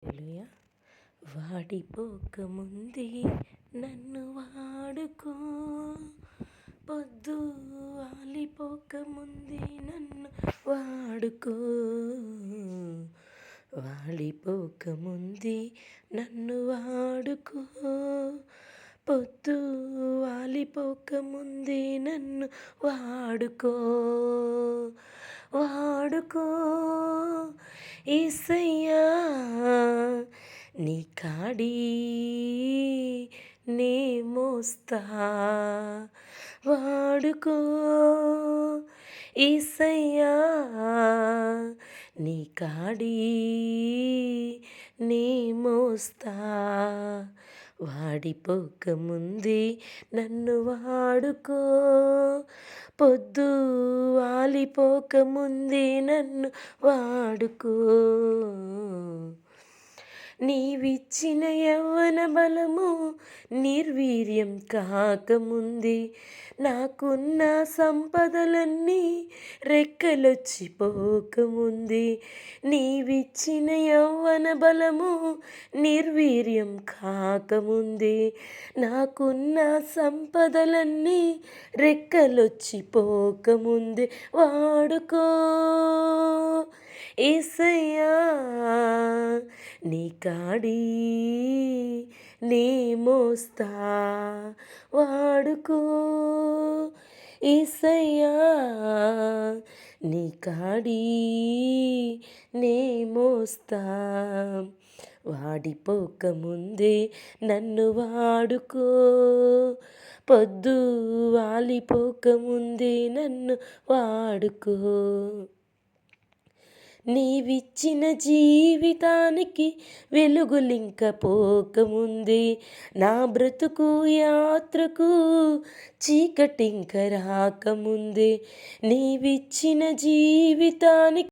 హల్లెలూయా. వాడిపోకముందే నన్ను వాడుకో, పొద్దు వాలిపోకముందే నన్ను వాడుకో, వాలిపోకముందే నన్ను వాడుకో, పొద్దు వాలిపోకముందే నన్ను వాడుకో, వాడుకో యేసయ్యా. నీ కాడి నే మోస్తా, వాడుకో యేసయ్యా. నీ కాడి నే మోస్తా, వాడిపోకముందే నన్ను వాడుకో, పొద్దు వాలిపోకముందే నన్ను వాడుకో. నీవిచ్చిన యవ్వన బలము నిర్వీర్యం కాకముందే, నాకున్న సంపదలన్నీ రెక్కలొచ్చిపోకముందే, నీవిచ్చిన యవ్వన బలము నిర్వీర్యం కాకముందే, నాకున్న సంపదలన్నీ రెక్కలొచ్చిపోకముందే, వాడుకో యేసయ్యా. నీ కాడి నే మోస్తా, వాడుకో యేసయ్యా. నీ కాడి నే మోస్తా, వాడిపోకముందే నన్ను వాడుకో, పొద్దు వాలిపోకముందే నన్ను వాడుకో. నీవిచ్చిన జీవితానికి వెలుగులింక పోకముందే, నా బ్రతుకు యాత్రకు చీకటింక రాకముందే, నీవిచ్చిన జీవితానికి